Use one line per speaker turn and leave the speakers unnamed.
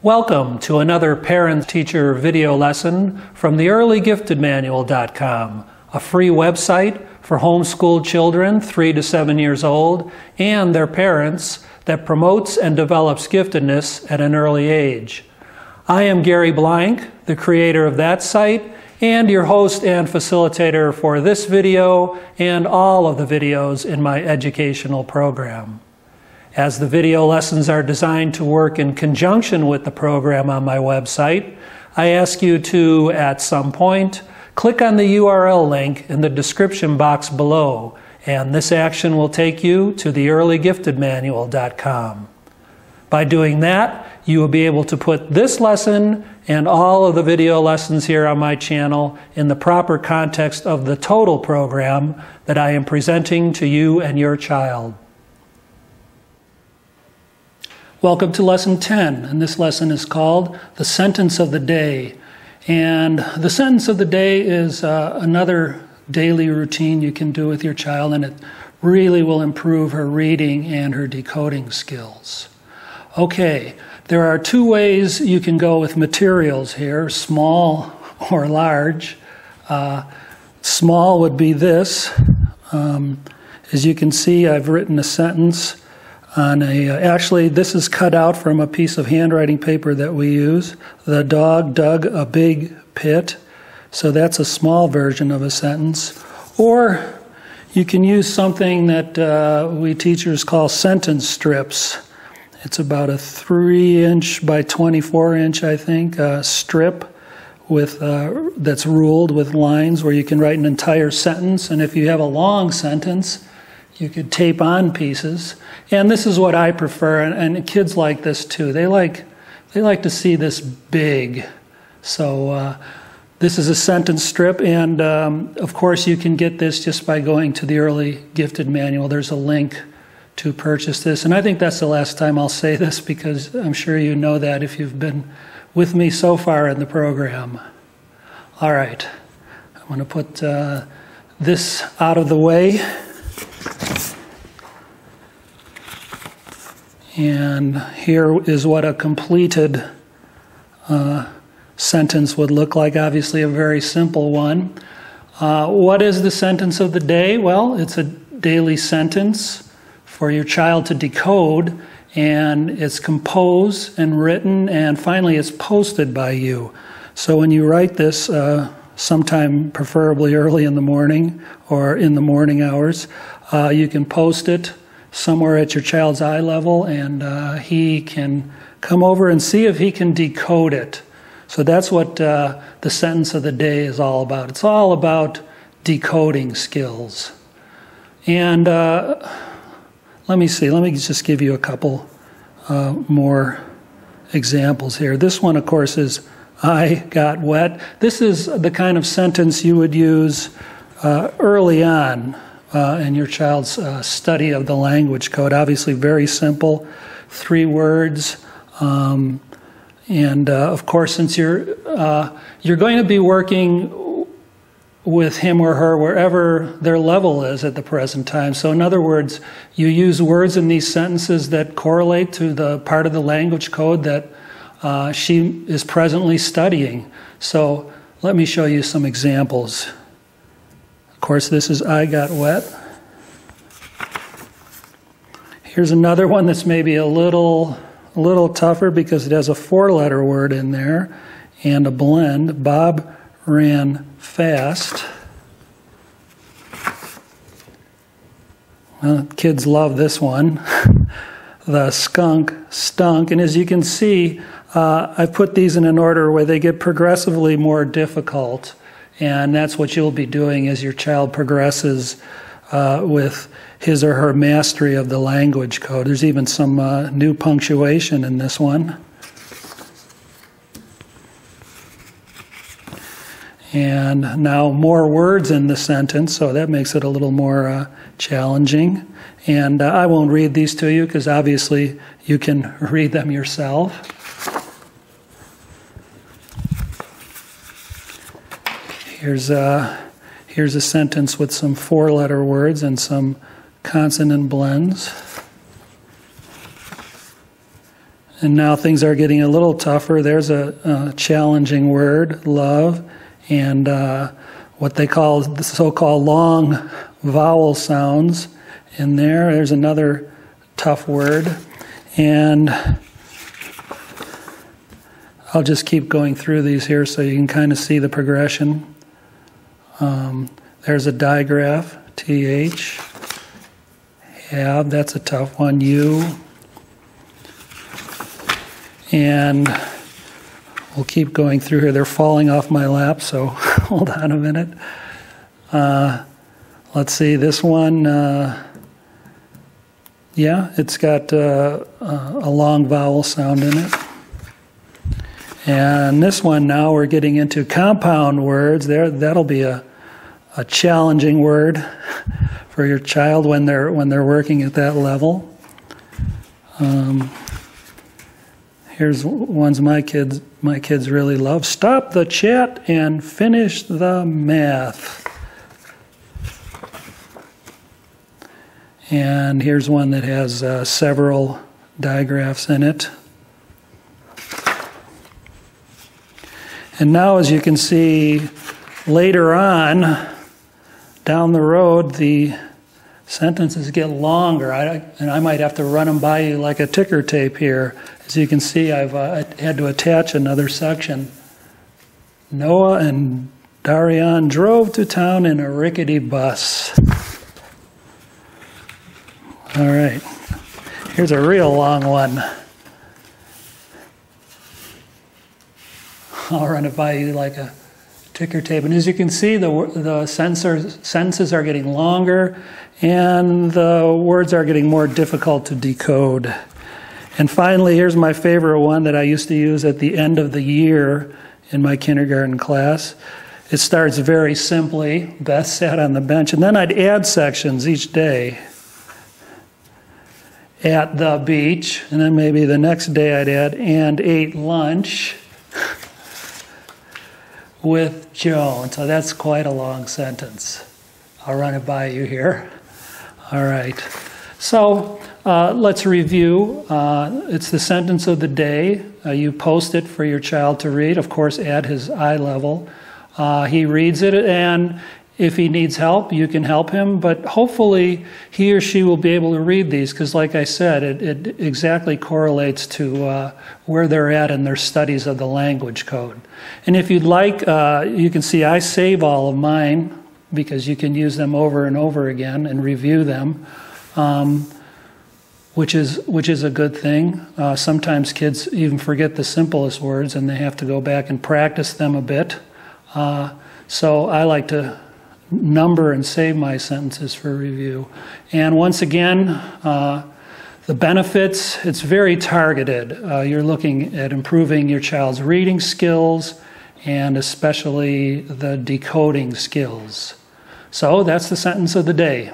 Welcome to another parent-teacher video lesson from the earlygiftedmanual.com, a free website for homeschooled children 3 to 7 years old and their parents that promotes and develops giftedness at an early age. I am Gary Blank, the creator of that site, and your host and facilitator for this video and all of the videos in my educational program. As the video lessons are designed to work in conjunction with the program on my website, I ask you to, at some point, click on the URL link in the description box below, and this action will take you to the earlygiftedmanual.com. By doing that, you will be able to put this lesson and all of the video lessons here on my channel in the proper context of the total program that I am presenting to you and your child. Welcome to Lesson 10, and this lesson is called The Sentence of the Day. And the sentence of the day is another daily routine you can do with your child, and it really will improve her reading and her decoding skills. Okay, there are two ways you can go with materials here, small or large. Small would be this. As you can see, I've written a sentence on actually this is cut out from a piece of handwriting paper that we use. The dog dug a big pit. So that's a small version of a sentence. Or you can use something that we teachers call sentence strips. It's about a 3-inch by 24-inch, I think, strip with that's ruled with lines where you can write an entire sentence. And if you have a long sentence, you could tape on pieces. And this is what I prefer, and kids like this too. They like to see this big. So this is a sentence strip, and of course you can get this just by going to the Early Gifted Manual. There's a link to purchase this, and I think that's the last time I'll say this because I'm sure you know that if you've been with me so far in the program. All right, I'm going to put this out of the way. And here is what a completed sentence would look like. Obviously a very simple one. What is the sentence of the day? Well, it's a daily sentence for your child to decode, and it's composed and written, and finally it's posted by you. So when you write this, sometime preferably early in the morning or in the morning hours, you can post it somewhere at your child's eye level, and he can come over and see if he can decode it. So that's what the sentence of the day is all about. It's all about decoding skills. And let me just give you a couple more examples here. This one, of course, is I got wet. This is the kind of sentence you would use early on in your child's study of the language code. Obviously very simple, 3 words. And of course, since you're going to be working with him or her wherever their level is at the present time. So in other words, you use words in these sentences that correlate to the part of the language code that she is presently studying. So let me show you some examples. Of course, this is I got wet. Here's another one that's maybe a little tougher because it has a 4-letter word in there and a blend. Bob ran fast. Well, kids love this one. The skunk stunk. And as you can see, I've put these in an order where they get progressively more difficult. And that's what you'll be doing as your child progresses with his or her mastery of the language code. There's even some new punctuation in this one. And now more words in the sentence, so that makes it a little more challenging. And I won't read these to you because obviously you can read them yourself. Here's a sentence with some 4-letter words and some consonant blends. And now things are getting a little tougher. There's a challenging word, love, and what they call the so-called long vowel sounds in there. There's another tough word. And I'll just keep going through these here so you can kind of see the progression. There's a digraph, TH. Have, that's a tough one, U. And we'll keep going through here. They're falling off my lap, so hold on a minute. Let's see, this one, yeah, it's got a long vowel sound in it. And this one now we're getting into compound words. That'll be a challenging word for your child when they're working at that level. Here's ones my kids really love. Stop the chat and finish the math. And here's one that has several digraphs in it. And now, as you can see, later on, down the road, the sentences get longer. And I might have to run them by you like a ticker tape here. As you can see, I've had to attach another section. Noah and Darian drove to town in a rickety bus. All right. Here's a real long one. I'll run it by you like a ticker tape. And as you can see, the sentences are getting longer and the words are getting more difficult to decode. And finally, here's my favorite one that I used to use at the end of the year in my kindergarten class. It starts very simply. Beth sat on the bench, and then I'd add sections each day. At the beach, and then maybe the next day I'd add, and ate lunch with Joan. So that's quite a long sentence. I'll run it by you here. All right. So let's review. It's the sentence of the day. You post it for your child to read, of course, at his eye level. He reads it, and if he needs help, you can help him. But hopefully he or she will be able to read these because, like I said, it exactly correlates to where they're at in their studies of the language code. And if you'd like, you can see I save all of mine because you can use them over and over again and review them, which is a good thing. Sometimes kids even forget the simplest words and they have to go back and practice them a bit. So I like to number and save my sentences for review. And once again, the benefits, it's very targeted. You're looking at improving your child's reading skills and especially the decoding skills. So that's the sentence of the day.